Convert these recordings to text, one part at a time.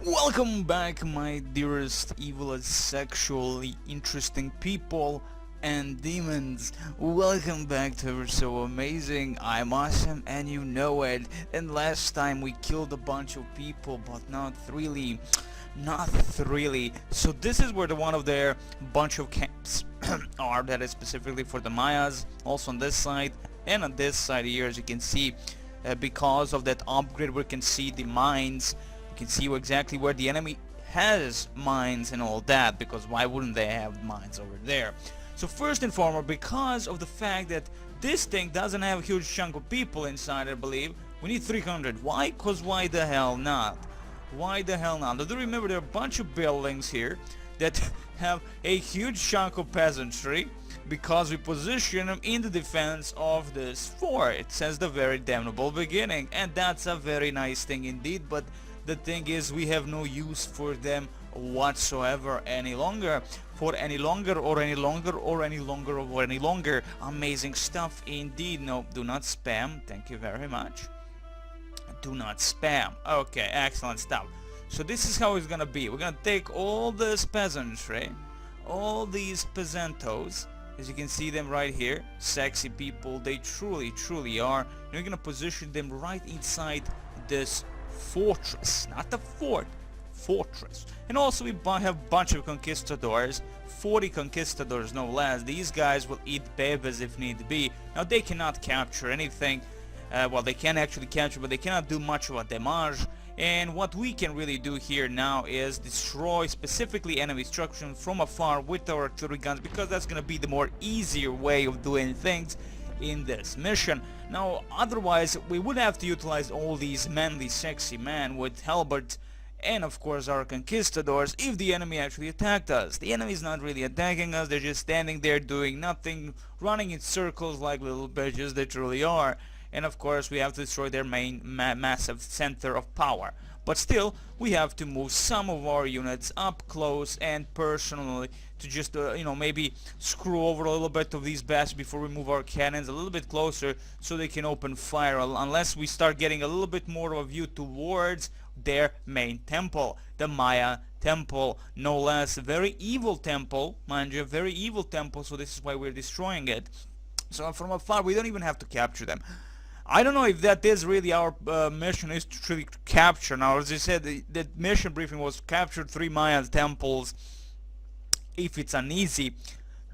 Welcome back, my dearest evil and sexually interesting people and demons. Welcome back to Ever So Amazing. I'm awesome and you know it. And last time we killed a bunch of people, but not really. Not really. So this is where one of their bunch of camps are. That is specifically for the Mayas. Also on this side and on this side here, as you can see, because of that upgrade, we can see the mines. You can see exactly where the enemy has mines and all that, because why wouldn't they have mines over there? So first and foremost, because of the fact that this thing doesn't have a huge chunk of people inside, I believe, we need 300. Why? Because why the hell not? Why the hell not? Now, do remember there are a bunch of buildings here that have a huge chunk of peasantry, because we position them in the defense of this fort since the very damnable beginning, and that's a very nice thing indeed. But the thing is, we have no use for them whatsoever any longer. Amazing stuff indeed. No, do not spam. Thank you very much. Do not spam. Okay, excellent stuff. So this is how it's gonna be. We're gonna take all this peasantry, all these peasantos, as you can see them right here, sexy people, they truly are, and we're gonna position them right inside this fortress, not the fort, fortress. And also we have a bunch of conquistadors, 40 conquistadors no less. These guys will eat babies if need be. Now they cannot capture anything. Well, they can actually capture, but they cannot do much of a damage. And what we can really do here now is destroy specifically enemy structures from afar with our artillery guns, because that's gonna be the more easier way of doing things in this mission. Now otherwise we would have to utilize all these manly sexy men with halberds and of course our conquistadors if the enemy actually attacked us. The enemy is not really attacking us, they're just standing there doing nothing, running in circles like little bitches they truly are. And of course we have to destroy their main massive center of power. But still, we have to move some of our units up close and personally to just, you know, maybe screw over a little bit of these bastards before we move our cannons a little bit closer so they can open fire, unless we start getting a little bit more of a view towards their main temple, the Maya temple, no less. A very evil temple, mind you, a very evil temple, so this is why we're destroying it. So from afar, we don't even have to capture them. I don't know if that is really our mission, is to really capture. Now, as I said, the mission briefing was capture 3 Maya temples if it's uneasy.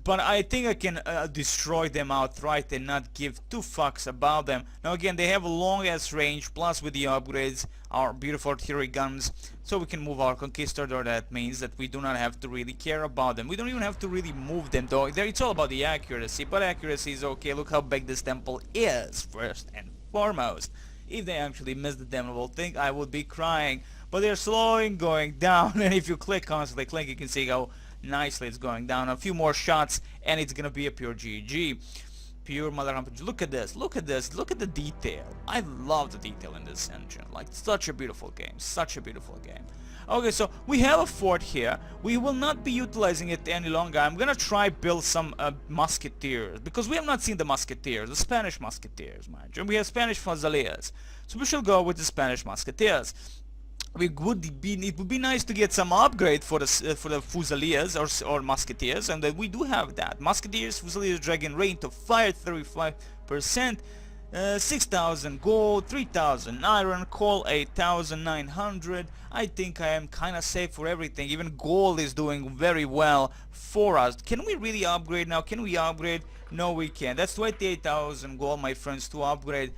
But I think I can destroy them outright and not give 2 fucks about them. Now again, they have a long ass range, plus with the upgrades, our beautiful artillery guns, so we can move our conquistador. That means that we do not have to really care about them. We don't even have to really move them though. It's all about the accuracy, but accuracy is okay. Look how big this temple is, first and foremost. If they actually miss the damnable thing, I would be crying. But they're slowly going down, and if you constantly click, you can see how nicely it's going down. A few more shots and it's gonna be a pure GG. Pure mother humpage. Look at this, look at this, look at the detail. I love the detail in this engine. Like, such a beautiful game, such a beautiful game. Okay, so we have a fort here. We will not be utilizing it any longer. I'm gonna try build some musketeers, because we have not seen the musketeers, the Spanish musketeers, mind you. We have Spanish fusiliers, so we shall go with the Spanish musketeers. It would be nice to get some upgrade for the fusiliers or musketeers, and then we do have that. Musketeers, fusiliers, dragon rate of fire 35%, 6,000 gold, 3,000 iron, coal 8,900. I think I am kinda safe for everything. Even gold is doing very well for us. Can we really upgrade now? Can we upgrade? No, we can't. That's 28,000 gold, my friends, to upgrade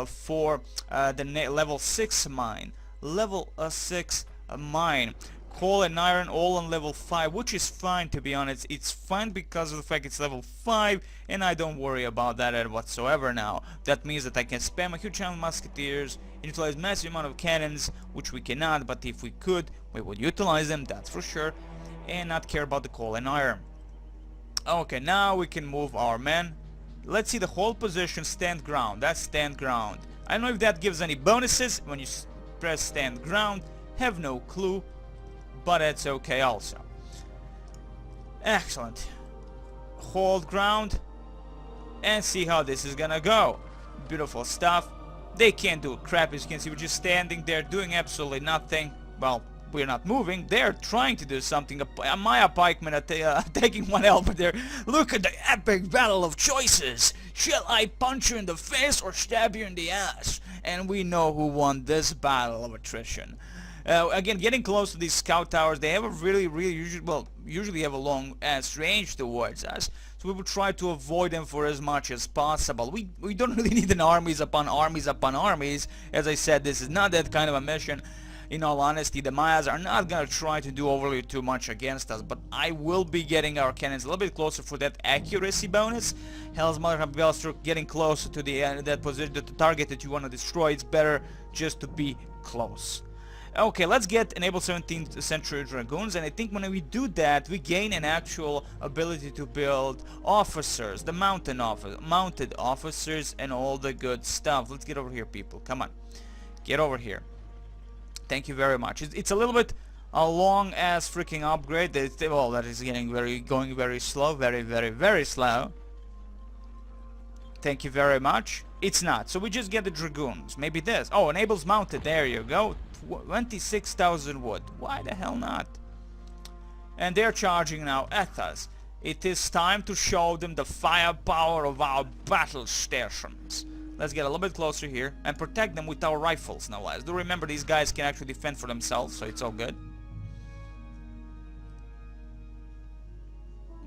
for the level 6 mine. Level 6 mine. Coal and iron all on level 5, which is fine, to be honest. It's fine because of the fact it's level 5, and I don't worry about that whatsoever now. That means that I can spam a huge amount of musketeers, utilize massive amount of cannons, which we cannot, but if we could, we would utilize them, that's for sure, and not care about the coal and iron. Okay, now we can move our men. Let's see the whole position, stand ground. That's stand ground. I don't know if that gives any bonuses when you press stand ground, have no clue, but it's okay also. Excellent. Hold ground and see how this is gonna go. Beautiful stuff. They can't do crap, as you can see. We're just standing there doing absolutely nothing. Well, we're not moving. They're trying to do something. My pikemen are taking one L, but they're... Look at the epic battle of choices. Shall I punch you in the face or stab you in the ass? And we know who won this battle of attrition. Again, getting close to these scout towers, they have a really usually have a long ass range towards us. So we will try to avoid them for as much as possible. We don't really need an armies upon armies upon armies. As I said, this is not that kind of a mission. In all honesty, the Mayas are not gonna try to do overly too much against us, but I will be getting our cannons a little bit closer for that accuracy bonus. Hell's Mother Belstruck getting closer to the that position, the target that you want to destroy. It's better just to be close. Okay, let's get enable 17th century dragoons, and I think when we do that, we gain an actual ability to build officers, the mounted officers, and all the good stuff. Let's get over here, people. Come on, get over here. Thank you very much. It's a little bit a long ass freaking upgrade. Well, that is going very slow, very slow. Thank you very much. It's not. So we just get the dragoons. Maybe this. Oh, enables mounted. There you go. 26,000 wood. Why the hell not? And they're charging now at us. It is time to show them the firepower of our battle stations. Let's get a little bit closer here and protect them with our rifles, no less. Do remember, these guys can actually defend for themselves, so it's all good.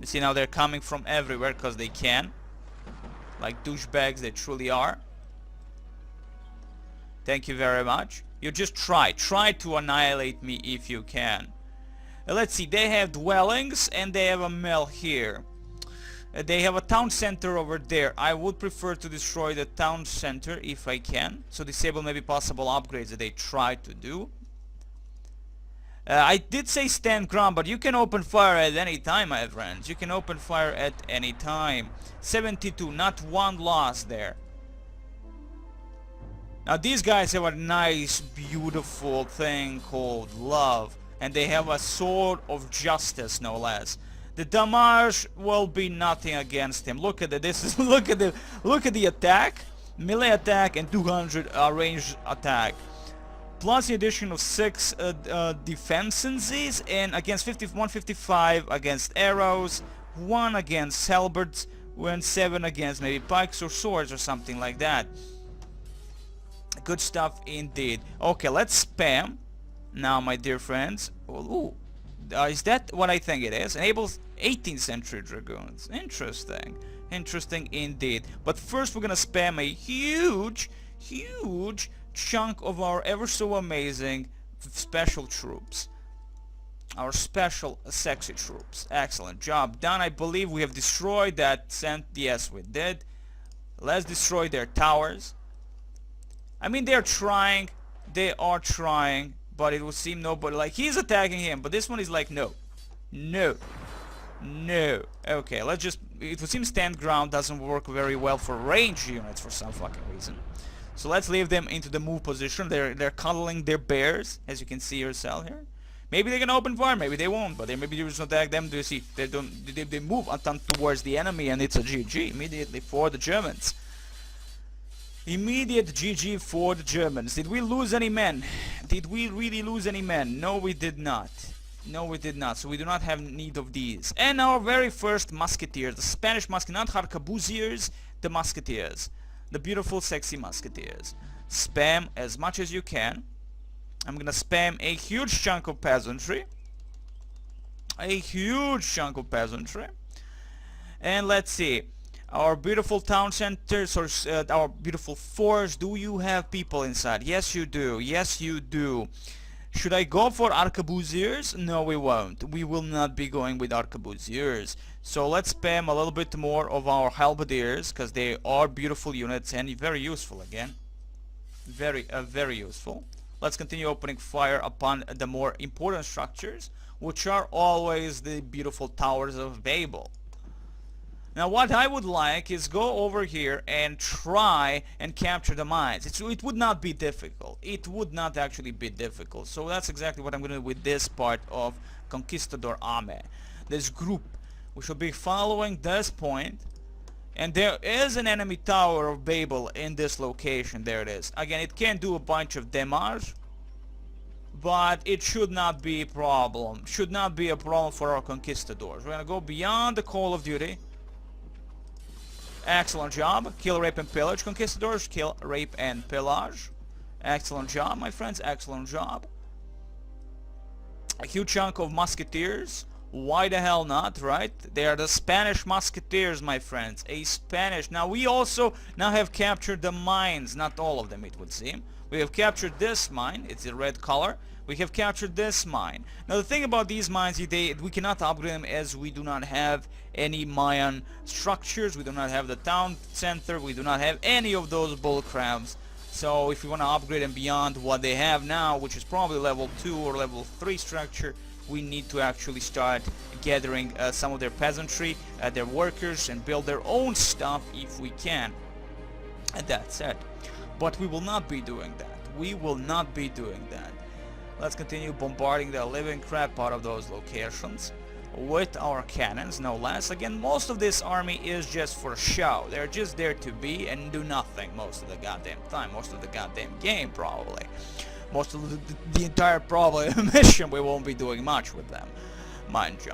You see, now they're coming from everywhere because they can. Like douchebags they truly are. Thank you very much. You just try to annihilate me if you can. Let's see, they have dwellings and they have a mill here. They have a town center over there. I would prefer to destroy the town center if I can. So disable maybe possible upgrades that they try to do. I did say stand ground, but you can open fire at any time, my friends. You can open fire at any time. 72, not one loss there. Now these guys have a nice, beautiful thing called love. And they have a sword of justice, no less. The damage will be nothing against him. Look at this. Look at the attack, melee attack, and 200 ranged attack. Plus the addition of 6 defenses and against 155 against arrows, 1 against halberds, and 7 against maybe pikes or swords or something like that. Good stuff indeed. Okay, let's spam now, my dear friends. Ooh. Is that what I think it is? Enables 18th century dragoons. Interesting. Interesting indeed. But first we're gonna spam a huge chunk of our ever so amazing special troops. Our special sexy troops. Excellent job done. I believe we have destroyed that yes, we did. Let's destroy their towers. I mean, they're trying. They are trying. But it would seem nobody, like, he's attacking him, but this one is like, no. Okay, let's just, it would seem stand ground doesn't work very well for range units for some fucking reason. So let's leave them into the move position. They're cuddling their bears, as you can see yourself here. Maybe they can open fire, maybe they won't, but maybe you just attack them. Do you see? They move towards the enemy, and it's a GG immediately for the Germans. Immediate GG for the Germans. Did we lose any men? Did we really lose any men? No, we did not. No, we did not. So we do not have need of these. And our very first musketeers, the Spanish musketeers, not arquebusiers, the musketeers. The beautiful, sexy musketeers. Spam as much as you can. I'm gonna spam a huge chunk of peasantry. A huge chunk of peasantry. And let's see. Our beautiful town centers, or our beautiful forts, do you have people inside? Yes you do, yes you do. Should I go for arquebusiers? No, we won't. We will not be going with arquebusiers. So let's spam a little bit more of our halberdiers, because they are beautiful units and very useful again. Very useful. Let's continue opening fire upon the more important structures, which are always the beautiful towers of Babel. Now what I would like is go over here and try and capture the mines. It would not be difficult. It would not actually be difficult. So that's exactly what I'm going to do with this part of Conquistador Army. This group. We should be following this point. And there is an enemy tower of Babel in this location. There it is. Again, it can do a bunch of damage. but it should not be a problem. Should not be a problem for our conquistadors. We're gonna go beyond the Call of Duty. Excellent job. Kill, rape, and pillage, conquistadors. Kill, rape, and pillage. Excellent job, my friends. Excellent job. A huge chunk of musketeers. Why the hell not, right? They are the Spanish musketeers, my friends. A Spanish. Now we also now have captured the mines. Not all of them, it would seem. We have captured this mine. It's in red color. We have captured this mine. Now the thing about these mines, we cannot upgrade them as we do not have any Mayan structures. We do not have the town center. We do not have any of those bull crabs. So if we want to upgrade them beyond what they have now, which is probably level 2 or level 3 structure, we need to actually start gathering some of their peasantry, their workers, and build their own stuff if we can. And that's it. But we will not be doing that. We will not be doing that. Let's continue bombarding the living crap out of those locations with our cannons, no less. Again, most of this army is just for show. They're just there to be and do nothing most of the goddamn time, most of the goddamn game probably. Most of the entire probably mission, we won't be doing much with them, mind you.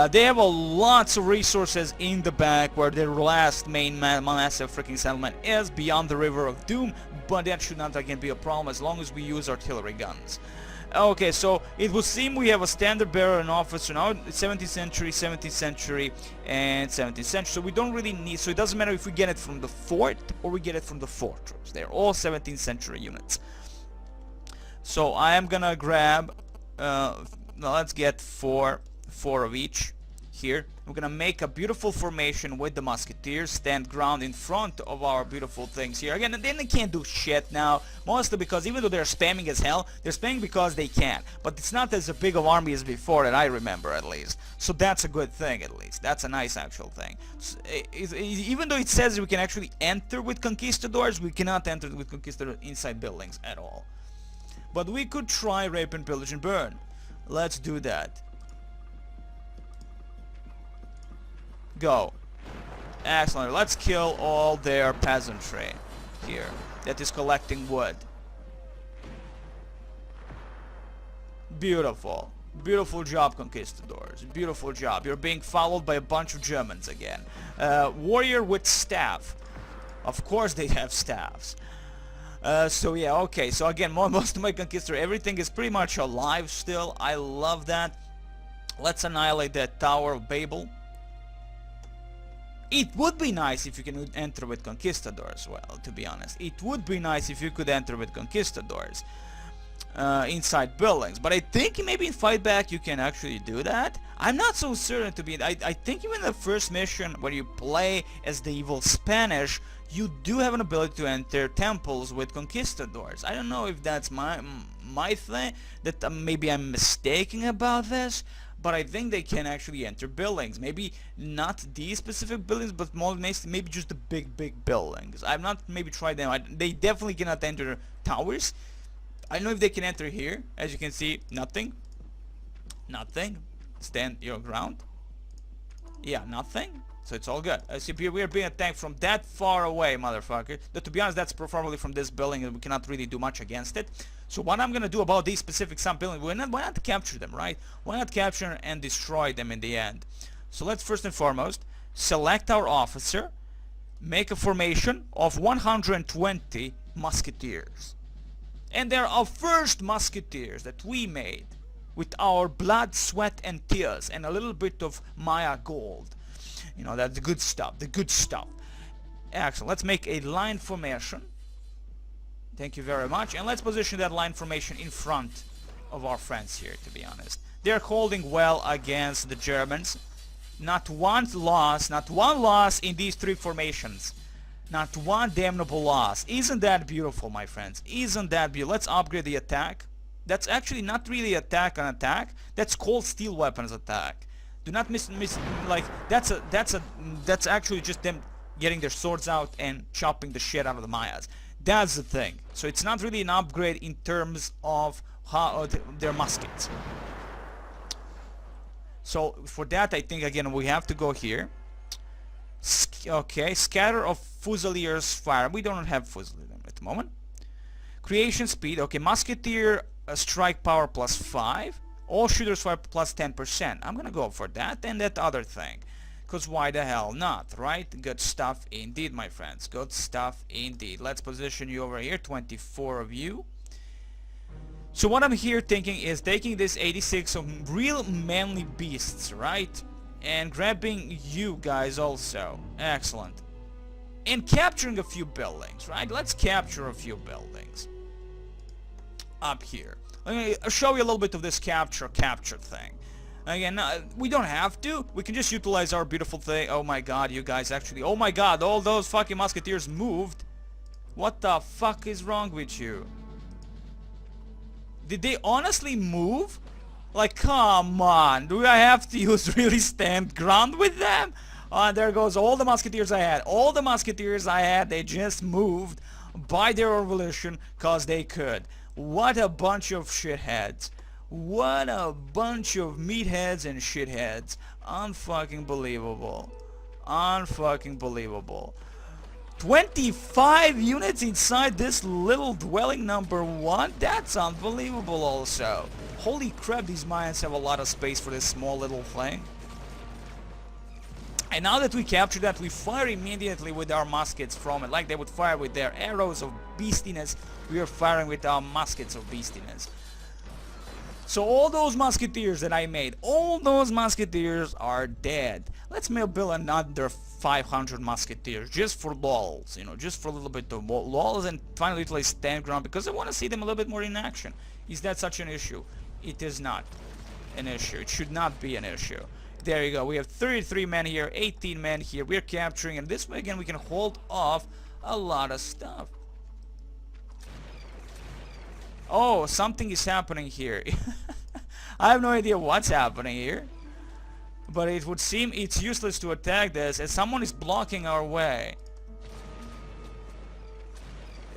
They have lots of resources in the back where their last main massive freaking settlement is, beyond the River of Doom, but that should not again be a problem as long as we use artillery guns. Okay, so it would seem we have a standard bearer and officer now, 17th century, 17th century, and 17th century, so we don't really need, so it doesn't matter if we get it from the fort or we get it from the fortress. They're all 17th century units. So I am gonna grab, now let's get four of each here. We're gonna make a beautiful formation with the musketeers, stand ground in front of our beautiful things here. Again, then they can't do shit now, mostly because even though they're spamming as hell, they're spamming because they can. But it's not as a big of army as before that I remember at least. So that's a good thing at least. That's a nice actual thing. Even though it says we can actually enter with conquistadors, we cannot enter with conquistadors inside buildings at all. But we could try rape and pillage and burn. Let's do that. Go. Excellent. Let's kill all their peasantry here that is collecting wood. Beautiful. Beautiful job, conquistadors. Beautiful job. You're being followed by a bunch of Germans again. Warrior with staff. Of course they have staffs. So yeah, okay. So again, most of my conquistadors, everything is pretty much alive still. I love that. Let's annihilate that Tower of Babel. It would be nice if you can enter with conquistadors, well, to be honest. It would be nice if you could enter with conquistadors inside buildings. But I think maybe in Fight Back you can actually do that. I'm not so certain to be... I think even the first mission where you play as the evil Spanish, you do have an ability to enter temples with conquistadors. I don't know if that's my thing, that maybe I'm mistaken about this. But I think they can actually enter buildings. Maybe not these specific buildings, but more maybe just the big buildings. I've not maybe tried them. They definitely cannot enter towers. I don't know if they can enter here. As you can see, nothing. Nothing. Stand your ground. Yeah, nothing. So it's all good. See, we are being attacked from that far away, motherfucker. But to be honest, that's preferably from this building, and we cannot really do much against it. So what I'm gonna do about these specific some buildings, why not capture them, right? Why not capture and destroy them in the end? So let's first and foremost select our officer, make a formation of 120 musketeers. And they're our first musketeers that we made with our blood, sweat, and tears, and a little bit of Maya gold. You know, that's the good stuff, the good stuff. Excellent. Let's make a line formation. Thank you very much. And let's position that line formation in front of our friends here, to be honest. They're holding well against the Germans. Not one loss in these three formations. Not one damnable loss. Isn't that beautiful, my friends? Isn't that beautiful? Let's upgrade the attack. That's actually not really attack on attack. That's cold steel weapons attack. Do not miss like that's actually just them getting their swords out and chopping the shit out of the Mayas. That's the thing. So it's not really an upgrade in terms of how their muskets. So for that, I think again we have to go here. Okay, scatter of Fusiliers fire. We don't have Fusiliers at the moment. Creation speed. Okay, musketeer a strike power plus 5. All shooters fire plus 10%. I'm gonna go for that and that other thing. Because why the hell not, right? Good stuff indeed, my friends. Good stuff indeed. Let's position you over here, 24 of you. So what I'm here thinking is taking this 86 of real manly beasts, right? And grabbing you guys also. Excellent. And capturing a few buildings, right? Let's capture a few buildings. Up here. Let me show you a little bit of this capture thing. Again, we don't have to. We can just utilize our beautiful thing. Oh my god, you guys actually... Oh my god, all those fucking musketeers moved. What the fuck is wrong with you? Did they honestly move? Like, come on. Do I have to use really stand ground with them? There goes all the musketeers I had. All the musketeers I had, they just moved by their own volition because they could. What a bunch of shitheads. What a bunch of meatheads and shitheads. Unfucking believable. Unfucking believable. 25 units inside this little dwelling number 1? That's unbelievable also. Holy crap, these Mayans have a lot of space for this small little thing. And now that we capture that, we fire immediately with our muskets from it. Like they would fire with their arrows of beastiness, we are firing with our muskets of beastiness. So all those musketeers that I made, all those musketeers are dead. Let's build another 500 musketeers, just for lols, you know, just for a little bit of lols, and finally utilize stand ground, because I want to see them a little bit more in action. Is that such an issue? It is not an issue. It should not be an issue. There you go. We have 33 men here, 18 men here. We're capturing, and this way again we can hold off a lot of stuff. Oh, something is happening here. I have no idea what's happening here. But it would seem it's useless to attack this as someone is blocking our way.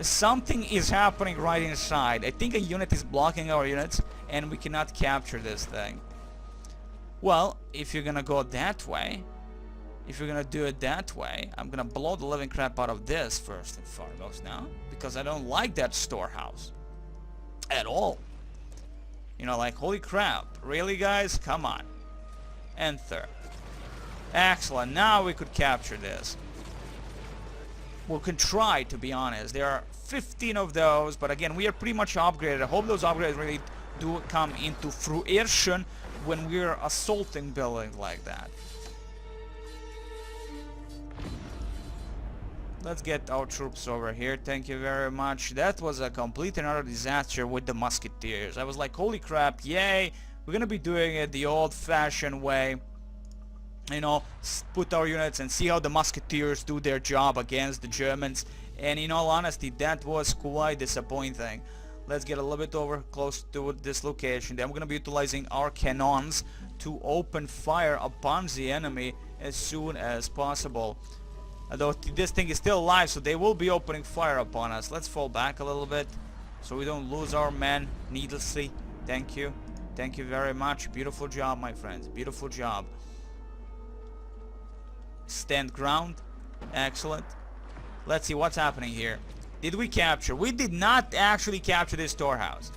Something is happening right inside. I think a unit is blocking our units and we cannot capture this thing. Well, if you're gonna go that way, if you're gonna do it that way, I'm gonna blow the living crap out of this first and foremost now, because I don't like that storehouse at all. You know, like, holy crap, really guys? Come on. Enter. Excellent, now we could capture this. We can try, to be honest. There are 15 of those, but again, we are pretty much upgraded. I hope those upgrades really do come into fruition when we're assaulting buildings like that. Let's get our troops over here. Thank you very much. That was a complete and utter disaster with the musketeers. I was like, holy crap, yay. We're gonna be doing it the old-fashioned way. You know, put our units and see how the musketeers do their job against the Germans. And in all honesty, that was quite disappointing. Let's get a little bit over close to this location. Then we're gonna be utilizing our cannons to open fire upon the enemy as soon as possible. Although this thing is still alive, so they will be opening fire upon us. Let's fall back a little bit so we don't lose our men needlessly. Thank you. Thank you very much. Beautiful job, my friends. Beautiful job. Stand ground. Excellent. Let's see what's happening here. Did we capture? We did not actually capture this storehouse.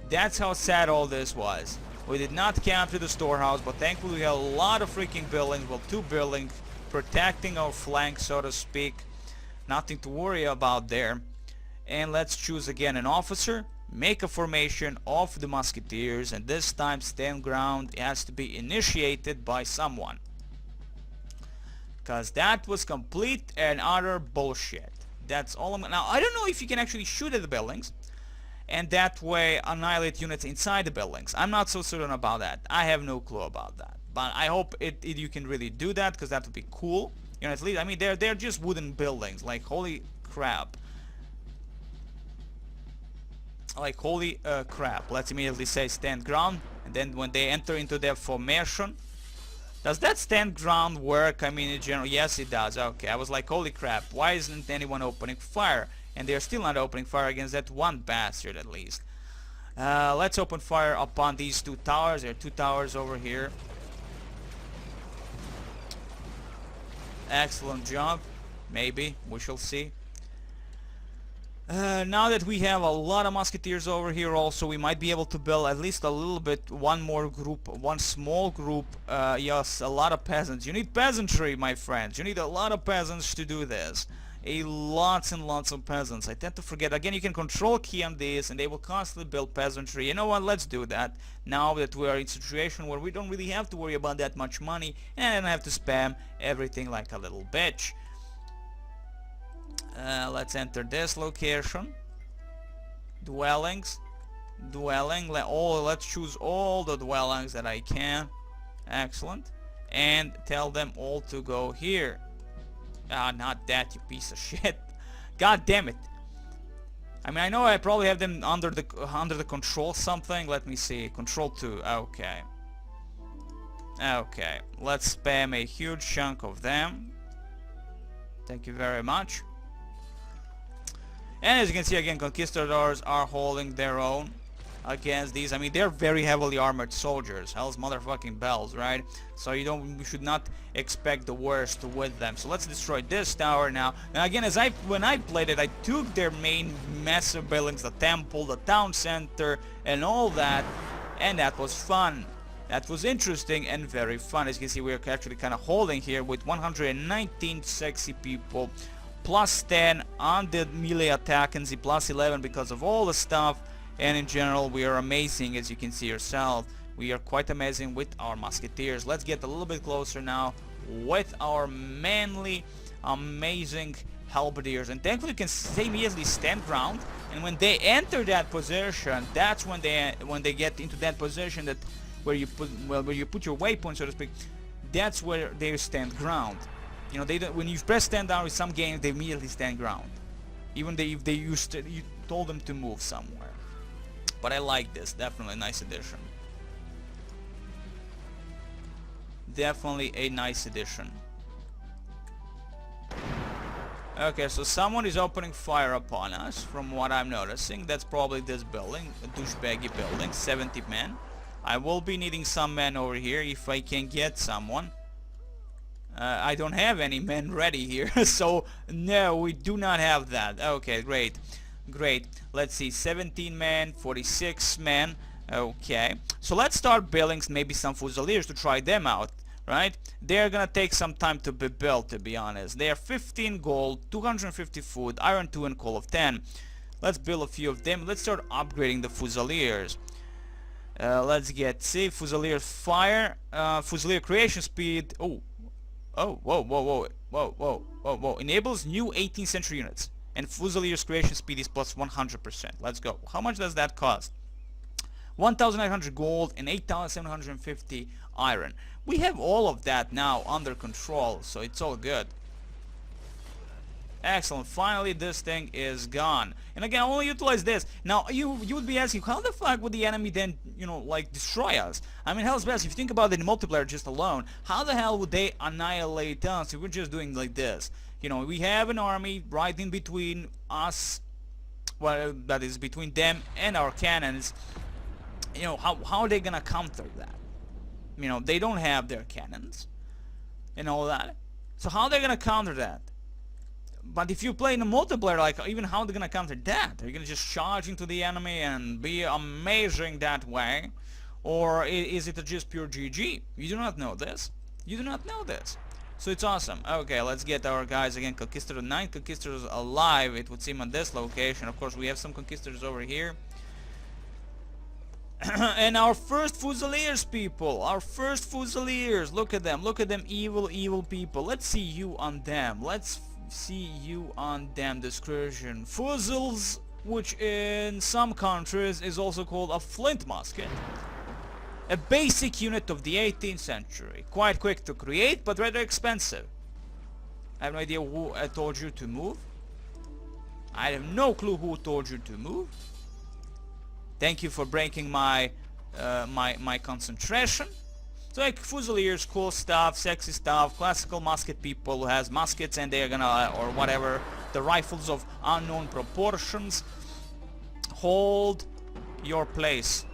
That's how sad all this was. We did not capture the storehouse, but thankfully we have a lot of freaking buildings. Well, 2 buildings protecting our flank, so to speak. Nothing to worry about there. And let's choose again an officer. Make a formation of the musketeers, and this time stand ground has to be initiated by someone. Because that was complete and utter bullshit. That's all I'm... Now, I don't know if you can actually shoot at the buildings and that way annihilate units inside the buildings. I'm not so certain about that. I have no clue about that. But I hope you can really do that, because that would be cool. You know, at least, I mean, they're just wooden buildings. Like, holy crap. Like, holy crap. Let's immediately say stand ground. And then when they enter into their formation... Does that stand ground work? I mean, in general, yes it does. Okay, I was like, holy crap, why isn't anyone opening fire? And they're still not opening fire against that one bastard, at least. Let's open fire upon these 2 towers. There are 2 towers over here. Excellent job. Maybe. We shall see. Now that we have a lot of musketeers over here also, we might be able to build at least a little bit, one more group, one small group. Yes, a lot of peasants. You need peasantry, my friends. You need a lot of peasants to do this. Lots and lots of peasants. I tend to forget. Again, you can control key on this and they will constantly build peasantry. You know what, let's do that. Now that we are in a situation where we don't really have to worry about that much money and I don't have to spam everything like a little bitch. Let's enter this location. Dwellings. Let's choose all the dwellings that I can. Excellent. And tell them all to go here. Ah, not that, you piece of shit. God damn it. I mean, I know I probably have them under the control something. Let me see. Control 2. Okay. Okay. Let's spam a huge chunk of them. Thank you very much. And as you can see, again, conquistadors are holding their own against these. I mean, they're very heavily armored soldiers. Hell's motherfucking bells, right? So you should not expect the worst with them. So let's destroy this tower now. And again, when I played it, I took their main massive buildings, the temple, the town center, and all that. And that was fun. That was interesting and very fun. As you can see, we're actually kind of holding here with 119 sexy people. Plus 10 on the melee attack and the plus 11 because of all the stuff, and in general we are amazing, as you can see yourself. We are quite amazing with our musketeers. Let's get a little bit closer now with our manly amazing halberdiers, and thankfully you can immediately stand ground, and when they enter that position, that's when they get into that position that where you put your waypoint, so to speak. That's where they stand ground. You know, when you press stand down with some games, they immediately stand ground, even if you told them to move somewhere. But I like this. Definitely a nice addition. Definitely a nice addition. Okay, so someone is opening fire upon us, from what I'm noticing. That's probably this building, a douchebaggy building, 70 men. I will be needing some men over here if I can get someone. I don't have any men ready here, so no, we do not have that. Okay, great. Let's see, 17 men, 46 men. Okay, so let's start building maybe some fusiliers to try them out, right? They're gonna take some time to be built, to be honest. They are 15 gold, 250 food, iron 2 and coal of 10. Let's build a few of them. Let's start upgrading the fusiliers. Let's get, see, fusilier fire, fusilier creation speed. Whoa. Enables new 18th century units. And Fusilier's creation speed is plus 100%. Let's go. How much does that cost? 1,900 gold and 8,750 iron. We have all of that now under control, so it's all good. Excellent. Finally, this thing is gone. And again, I only utilize this. Now, you would be asking, how the fuck would the enemy then, you know, like, destroy us? I mean, hell's best, if you think about it in multiplayer just alone, how the hell would they annihilate us if we're just doing like this? You know, we have an army right in between us, well, that is between them and our cannons. You know, how are they gonna counter that? You know, they don't have their cannons and all that. So how are they gonna counter that? But if you play in a multiplayer, like, even how they're gonna counter that? Are you gonna just charge into the enemy and be amazing that way? Or is it just pure GG? You do not know this. You do not know this. So it's awesome. Okay, let's get our guys again. Conquistador 9 Conquistadors alive, it would seem, on this location. Of course, we have some Conquistadors over here. And our first Fusiliers, people. Our first Fusiliers. Look at them. Look at them, evil people. Let's see you on them. Let's see you on them. Discretion. Fusils, which in some countries is also called a flint musket. A basic unit of the 18th century. Quite quick to create, but rather expensive. I have no idea who told you to move. I have no clue who told you to move. Thank you for breaking my my concentration. So like Fusiliers, cool stuff, sexy stuff, classical musket people who has muskets and they're gonna, or whatever, the rifles of unknown proportions. Hold your place.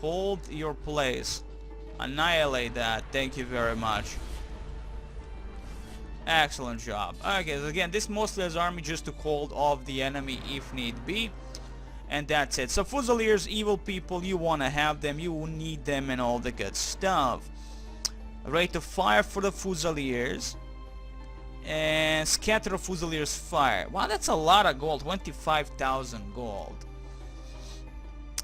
Hold your place. Annihilate that. Thank you very much. Excellent job. Okay, so again, this mostly is army just to hold off the enemy if need be. And that's it. So Fusiliers, evil people, you want to have them, you need them and all the good stuff. Rate of fire for the Fusiliers. And scatter of Fusiliers fire. Wow, that's a lot of gold. 25,000 gold.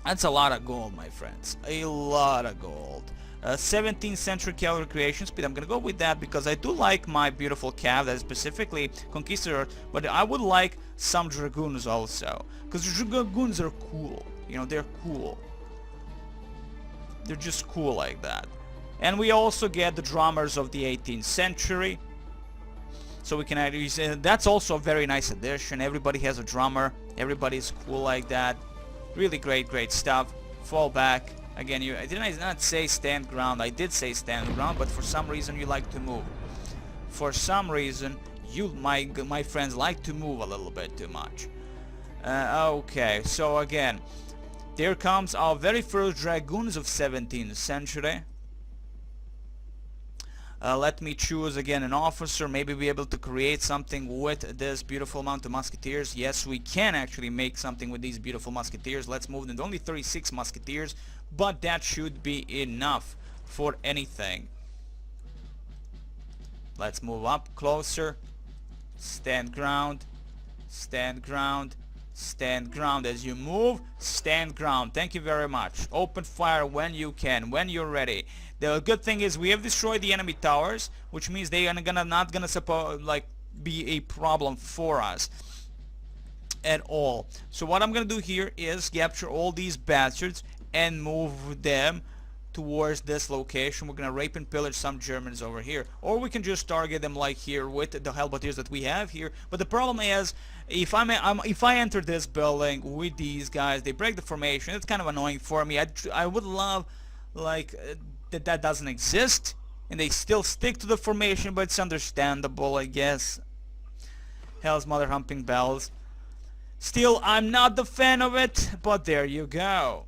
That's a lot of gold, my friends. A lot of gold. 17th century cavalry creation speed. I'm gonna go with that because I do like my beautiful cav, that is specifically Conquistador, but I would like some dragoons also, because dragoons are cool. You know, they're cool. They're just cool like that. And we also get the drummers of the 18th century. So we can add these. That's also a very nice addition. Everybody has a drummer. Everybody's cool like that. Really great stuff. Fall back. Again, I did not say stand ground. I did say stand ground, but for some reason you like to move. For some reason, you, my friends, like to move a little bit too much. Okay, so again, there comes our very first dragoons of 17th century. Let me choose again an officer, maybe be able to create something with this beautiful amount of musketeers. Yes, we can actually make something with these beautiful musketeers. Let's move them. Only 36 musketeers, but that should be enough for anything. Let's move up closer. Stand ground, stand ground, stand ground. As you move, stand ground. Thank you very much. Open fire when you can, when you're ready. The good thing is we have destroyed the enemy towers, which means they are not gonna be a problem for us at all. So what I'm gonna do here is capture all these bastards and move them towards this location. We're gonna rape and pillage some Germans over here, or we can just target them like here with the halberdiers that we have here. But the problem is, if I enter this building with these guys, they break the formation. It's kind of annoying for me. I would love that doesn't exist, and they still stick to the formation, but it's understandable, I guess. Hell's mother humping bells. Still, I'm not the fan of it, but there you go.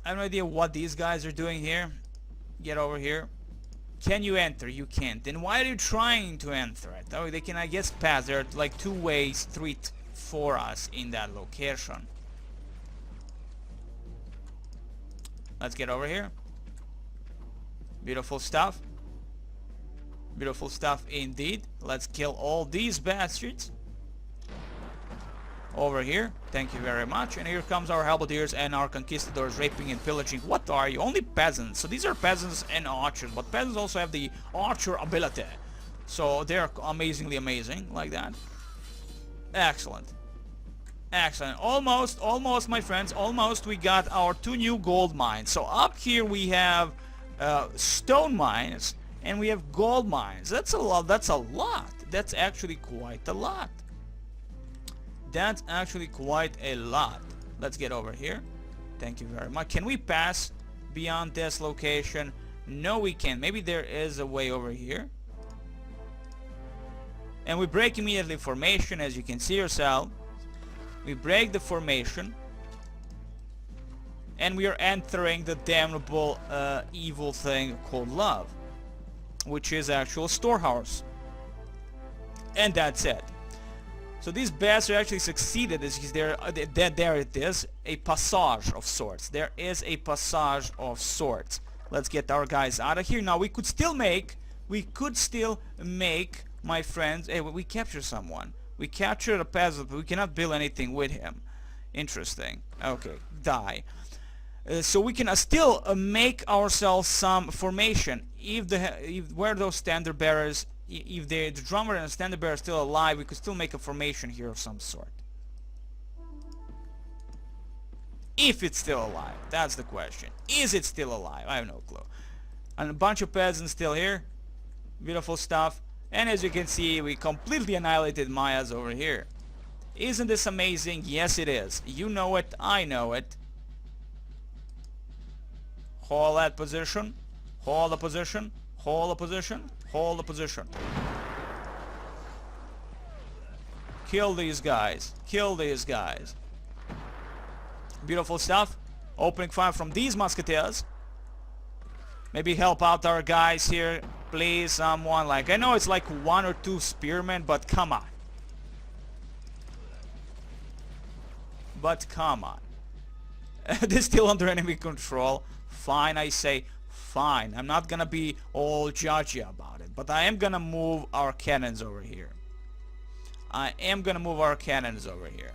I have no idea what these guys are doing here. Get over here. Can you enter? You can't. Then why are you trying to enter it? Oh, they can, I guess, pass. There are like 2 ways for us in that location. Let's get over here. Beautiful stuff. Beautiful stuff indeed. Let's kill all these bastards. Over here. Thank you very much. And here comes our halberdiers and our conquistadors raping and pillaging. What are you? Only peasants. So these are peasants and archers. But peasants also have the archer ability. So they're amazingly amazing like that. Excellent. Excellent. Almost, my friends. Almost we got our 2 new gold mines. So up here we have stone mines and we have gold mines. That's a lot. That's actually quite a lot. That's actually quite a lot. Let's get over here. Thank you very much. Can we pass beyond this location? No, we can't. Maybe there is a way over here. And we break immediately formation, as you can see yourself. We break the formation. And we are entering the damnable evil thing called love, which is actual storehouse. And that's it. So these bastards actually succeeded. There it is, a passage of sorts. There is a passage of sorts. Let's get our guys out of here. Now we could still make, my friends. Hey, we captured someone. We captured a peasant, but we cannot build anything with him. Interesting. Okay, die. So we can still make ourselves some formation. Where those standard bearers, if the drummer and the standard bearer are still alive, we could still make a formation here of some sort. If it's still alive, that's the question. Is it still alive? I have no clue. And a bunch of peasants still here. Beautiful stuff. And as you can see, we completely annihilated Mayas over here. Isn't this amazing? Yes, it is. You know it. I know it. Hold that position. Hold the position. Hold the position. Hold the position. Kill these guys. Kill these guys. Beautiful stuff. Opening fire from these musketeers. Maybe help out our guys here Please, someone, like, I know it's like 1 or 2 spearmen, but come on. But come on. They're still under enemy control. Fine, I say, fine. I'm not gonna be all judgy about it, but I am gonna move our cannons over here. I am gonna move our cannons over here.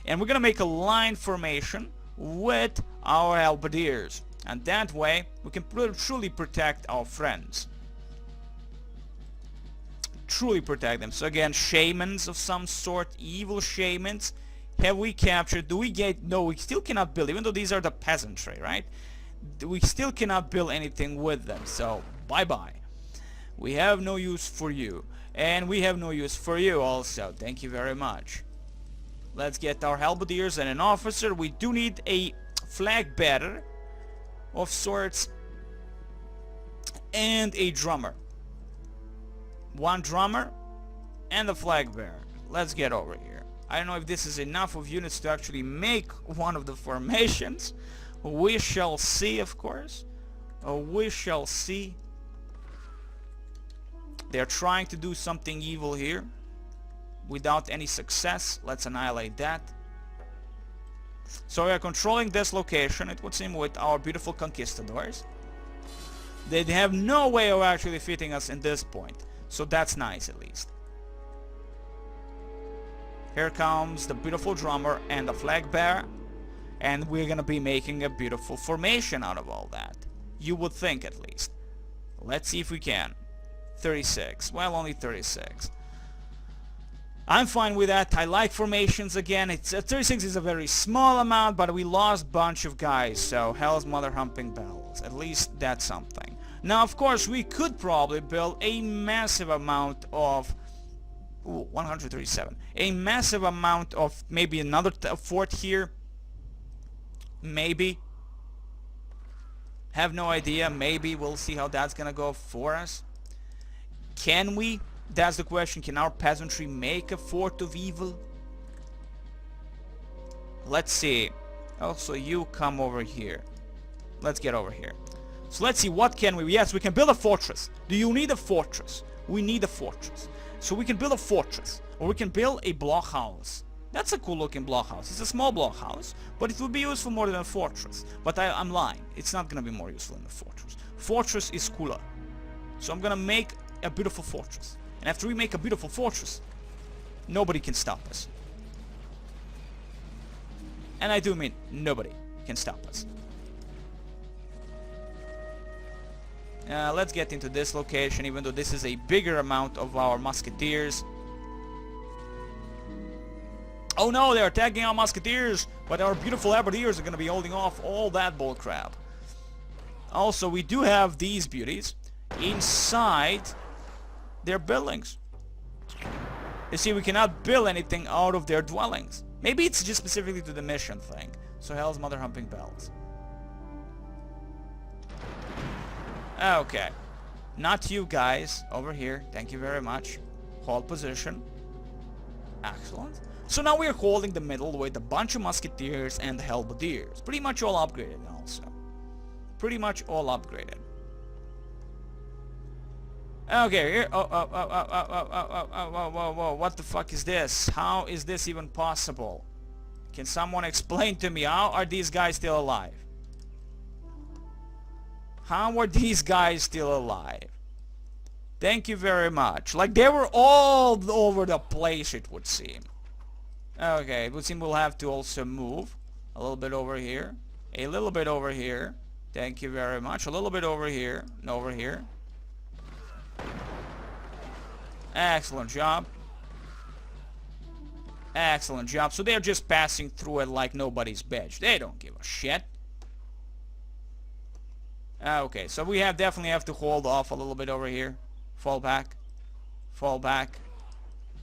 And we're gonna make a line formation with our halberdiers. And that way, we can truly protect our friends. Truly protect them. So again, shamans of some sort, evil shamans. Have we captured? Do we get? No, we still cannot build, even though these are the peasantry, right? We still cannot build anything with them. So bye-bye. We have no use for you. And we have no use for you also. Thank you very much. Let's get our halberdiers and an officer. We do need a flag bearer of sorts and a drummer. 1 drummer and a flag bearer. Let's get over here. I don't know if this is enough of units to actually make one of the formations. We shall see, of course. We shall see. They're trying to do something evil here without any success. Let's annihilate that. So we are controlling this location, it would seem, with our beautiful conquistadors. They have no way of actually defeating us in this point. So that's nice, at least. Here comes the beautiful drummer and the flag bearer. And we're gonna be making a beautiful formation out of all that. You would think, at least. Let's see if we can. 36. Well, only 36. I'm fine with that. I like formations again. It's 36 is a very small amount, but we lost a bunch of guys, so hell's mother humping bells. At least that's something. Now, of course, we could probably build a massive amount of... Ooh, 137. A massive amount of maybe another fort here. Maybe. Have no idea. Maybe. We'll see how that's gonna go for us. Can we? That's the question. Can our peasantry make a fort of evil? Let's see. Also, you come over here. Let's get over here. So let's see, what can we... Yes, we can build a fortress. Do you need a fortress? We need a fortress. So we can build a fortress. Or we can build a blockhouse. That's a cool looking blockhouse. It's a small blockhouse, but it would be useful more than a fortress. But I'm lying. It's not going to be more useful than a fortress. Fortress is cooler. So I'm going to make a beautiful fortress. And after we make a beautiful fortress, nobody can stop us. And I do mean nobody can stop us. Let's get into this location, even though this is a bigger amount of our musketeers. Oh no, they're attacking our musketeers, but our beautiful halberdiers are going to be holding off all that bullcrap. Also, we do have these beauties inside their buildings. You see, we cannot build anything out of their dwellings. Maybe it's just specifically to the mission thing. So hell's mother humping bells. Okay. Not you guys. Over here. Thank you very much. Hold position. Excellent. So now we are holding the middle with a bunch of musketeers and halberdiers. Pretty much all upgraded also. Pretty much all upgraded. Okay, here. Oh, what the fuck is this? How is this even possible? Can someone explain to me, how are these guys still alive? How are these guys still alive? Thank you very much. Like, they were all over the place, it would seem. Okay, it would seem we'll have to also move a little bit over here. A little bit over here. Thank you very much. A little bit over here. And over here. Excellent job. Excellent job. So they're just passing through it like nobody's bitch. They don't give a shit. Okay, so we definitely have to hold off a little bit over here. Fall back. Fall back.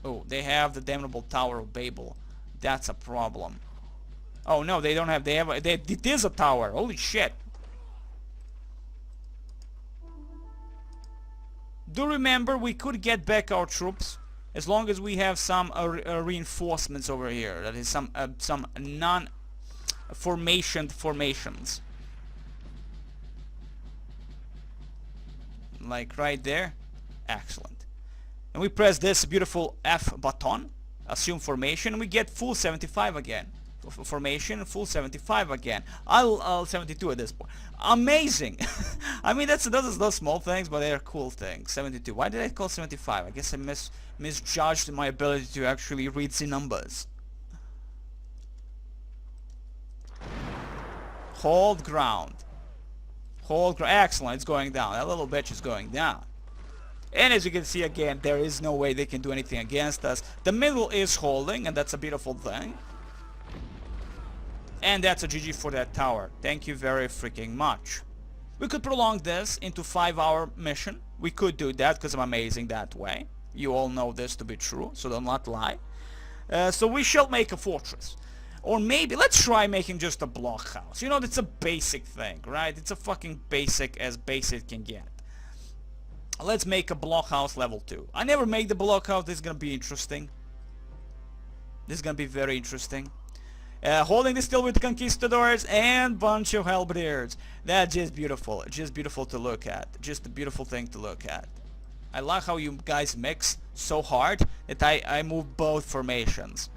Oh, they have the damnable Tower of Babel. That's a problem. Oh no, they don't have. It is a tower. Holy shit. Do remember, we could get back our troops as long as we have some reinforcements over here. That is some non-formations. Like right there. Excellent. And we press this beautiful F button, assume formation, and we get full 75 again. Formation, full 75 again. I'll 72 at this point. Amazing. I mean, those are small things, but they're cool things. 72. Why did I call 75? I guess I misjudged my ability to actually read the numbers. Hold ground. Hold ground. Excellent. It's going down. That little bitch is going down. And as you can see again, there is no way they can do anything against us. The middle is holding, and that's a beautiful thing. And that's a GG for that tower. Thank you very freaking much. We could prolong this into 5-hour mission. We could do that because I'm amazing that way. You all know this to be true, so do not lie. So we shall make a fortress. Or maybe, let's try making just a blockhouse. You know, that's a basic thing, right? It's a fucking basic as basic can get. Let's make a blockhouse level 2. I never made the blockhouse. This is gonna be interesting. This is gonna be very interesting. Holding this still with the conquistadors and bunch of halberdiers. That's just beautiful. Just beautiful to look at. Just a beautiful thing to look at. I like how you guys mix so hard that I move both formations.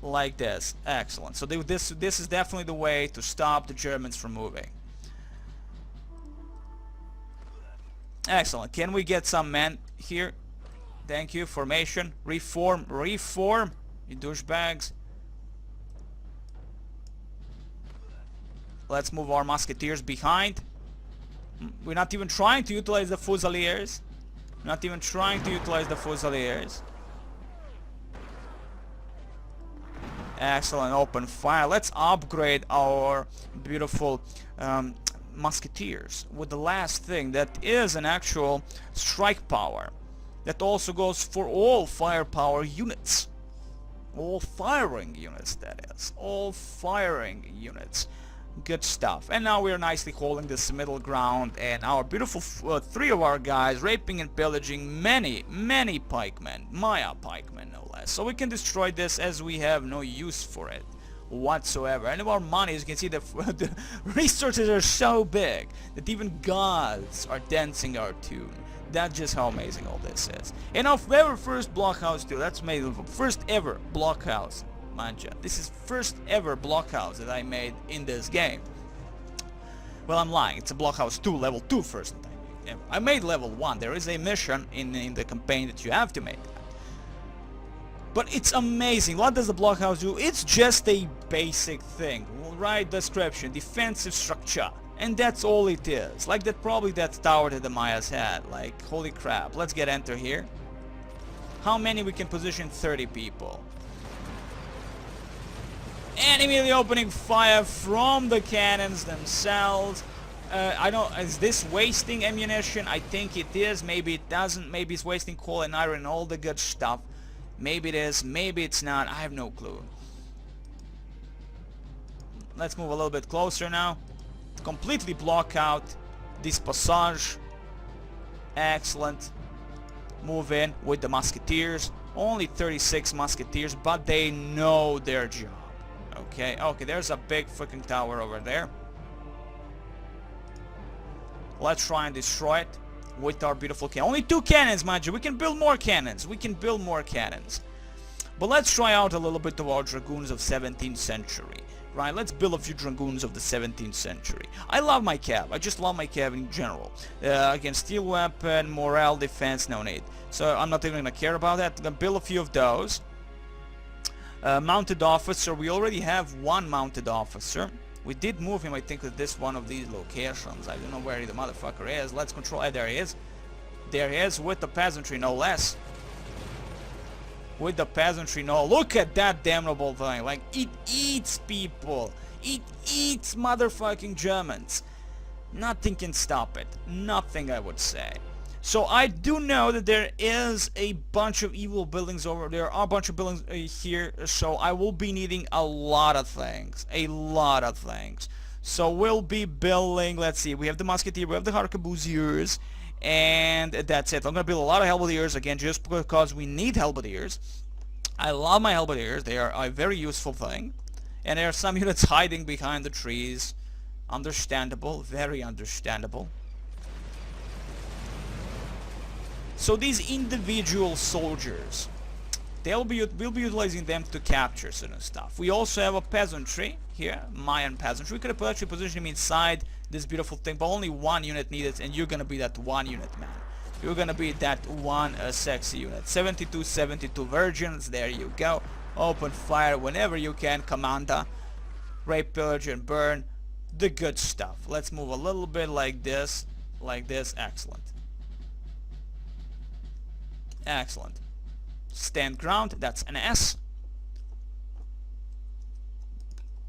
Like this. Excellent. So this is definitely the way to stop the Germans from moving. Excellent. Can we get some men here? Thank you. Formation. Reform. Reform. You douchebags. Let's move our musketeers behind. We're not even trying to utilize the fusiliers. Not even trying to utilize the fusiliers. Excellent. Open fire. Let's upgrade our beautiful musketeers with the last thing that is an actual strike power. That also goes for all firepower units. All firing units, that is. All firing units. Good stuff. And now we are nicely holding this middle ground, and our beautiful 3 of our guys raping and pillaging many pikemen. Maya pikemen, no less. So we can destroy this as we have no use for it whatsoever. And our money, as you can see, the resources are so big that even gods are dancing our tune. That's just how amazing all this is. And our very first blockhouse too. That's made first ever blockhouse. Manja. This is first ever blockhouse that I made in this game. Well, I'm lying. It's a blockhouse 2, level 2 first time ever. I made level 1. There is a mission in the campaign that you have to make. But it's amazing. What does the blockhouse do? It's just a basic thing. Right description. Defensive structure. And that's all it is. Like that, probably that tower that the Mayas had. Like, holy crap. Let's get enter here. How many we can position? 30 people. And immediately opening fire from the cannons themselves. I don't... Is this wasting ammunition? I think it is. Maybe it doesn't. Maybe it's wasting coal and iron and all the good stuff. Maybe it is. Maybe it's not. I have no clue. Let's move a little bit closer now. Completely block out this passage. Excellent. Move in with the musketeers. Only 36 musketeers, but they know their job. Okay, okay, there's a big freaking tower over there. Let's try and destroy it with our beautiful cannon. Only 2 cannons, mind you. We can build more cannons. We can build more cannons. But let's try out a little bit of our dragoons of 17th century. Right, let's build a few dragoons of the 17th century. I love my cav. I just love my cav in general. Against steel weapon, morale, defense, no need. So I'm not even gonna care about that. I'm gonna build a few of those. Mounted officer. We already have 1 mounted officer. We did move him, I think, to this one of these locations. I don't know where the motherfucker is. Let's control. There he is. There he is with the peasantry, no less. With the peasantry, no. Look at that damnable thing. Like, it eats people. It eats motherfucking Germans. Nothing can stop it. Nothing, I would say. So I do know that there is a bunch of evil buildings over there. Are a bunch of buildings here. So I will be needing a lot of things. A lot of things. So we'll be building, let's see, we have the musketeer, we have the arquebusiers. And that's it. I'm going to build a lot of halberdiers again just because we need halberdiers. I love my halberdiers. They are a very useful thing. And there are some units hiding behind the trees. Understandable. Very understandable. So these individual soldiers, we'll be utilizing them to capture certain stuff. We also have a peasantry here, Mayan peasantry. We could actually position him inside this beautiful thing, but only one unit needed, and you're gonna be that one unit, man. You're gonna be that one sexy unit. 72 virgins, there you go. Open fire whenever you can, Commander. Rape, pillage, and burn. The good stuff. Let's move a little bit like this. Excellent. Excellent. Stand ground, that's an S.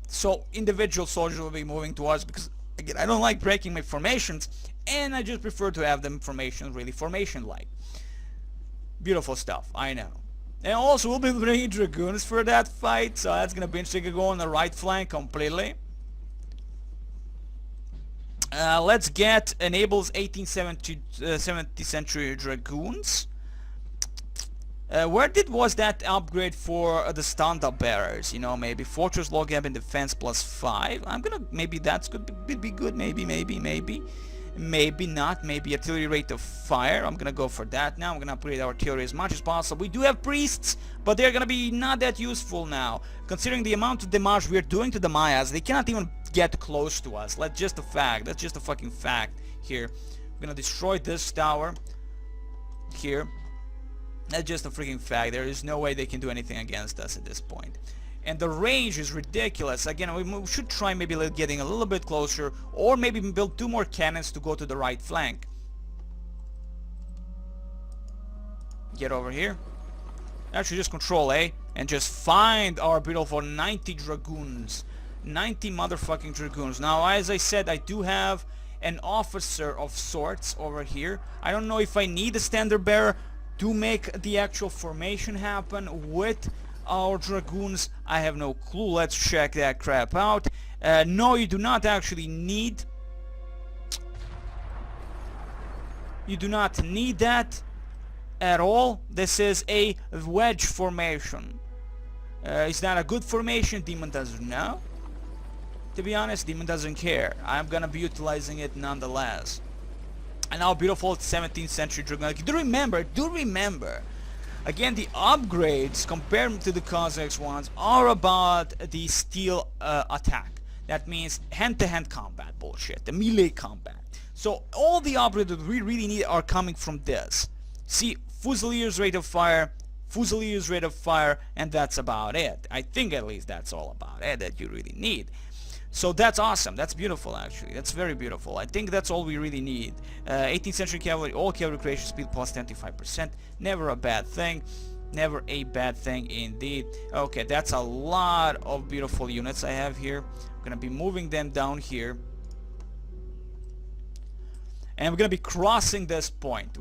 So individual soldiers will be moving towards, because again, I don't like breaking my formations, and I just prefer to have them formations really formation-like. Beautiful stuff, I know. And also we'll be bringing dragoons for that fight, so that's gonna be interesting to go on the right flank completely. Let's get enables 1870 century dragoons. Where was that upgrade for the standard bearers? You know, maybe fortress log gap and defense +5. I'm gonna, maybe that's could be good. Maybe not. Maybe artillery rate of fire. I'm gonna go for that now. I'm gonna upgrade our artillery as much as possible. We do have priests, but they're gonna be not that useful now, considering the amount of damage we're doing to the Mayas. They cannot even get close to us. That's just a fact. That's just a fucking fact. Here, we're gonna destroy this tower. Here. That's just a freaking fact. There is no way they can do anything against us at this point. And the range is ridiculous. Again, we should try maybe getting a little bit closer, or maybe build 2 more cannons to go to the right flank. Get over here. Actually, just control A and just find our beautiful 90 dragoons. 90 motherfucking dragoons. Now, as I said, I do have an officer of sorts over here. I don't know if I need a standard bearer to make the actual formation happen with our dragoons. I have no clue. Let's check that crap out. No, you do not actually need. You do not need that at all. This is a wedge formation. Is that a good formation? Demon doesn't know. To be honest, Demon doesn't care. I'm gonna be utilizing it nonetheless. And our beautiful 17th century dragoon. Do remember, again, the upgrades compared to the COSSACKS ones are about the steel attack. That means hand-to-hand combat bullshit, the melee combat. So all the upgrades that we really need are coming from this. See, Fusiliers rate of fire, and that's about it. I think at least that's all about it that you really need. So that's awesome. That's beautiful, actually. That's very beautiful. I think that's all we really need. 18th century cavalry, all cavalry creation speed plus 25%. Never a bad thing. Never a bad thing indeed. Okay, that's a lot of beautiful units I have here. I'm going to be moving them down here. And we're going to be crossing this point.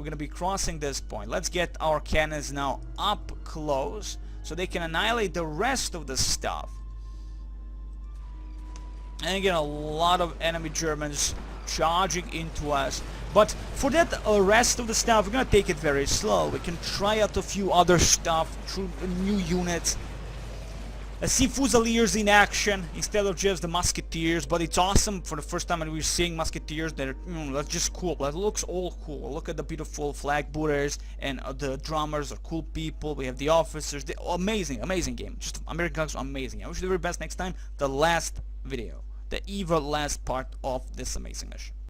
Let's get our cannons now up close so they can annihilate the rest of the stuff. And again, a lot of enemy Germans charging into us. But for that rest of the stuff, we're gonna take it very slow. We can try out a few other stuff through new units. See Fusiliers in action instead of just the Musketeers, but it's awesome. For the first time we're seeing Musketeers. That's just cool. That looks all cool. Look at the beautiful flag bearers, and the drummers are cool people. We have the officers. Amazing game. Just American Conquest, amazing. I wish you the very best next time. The last video, the evil last part of this amazing mission.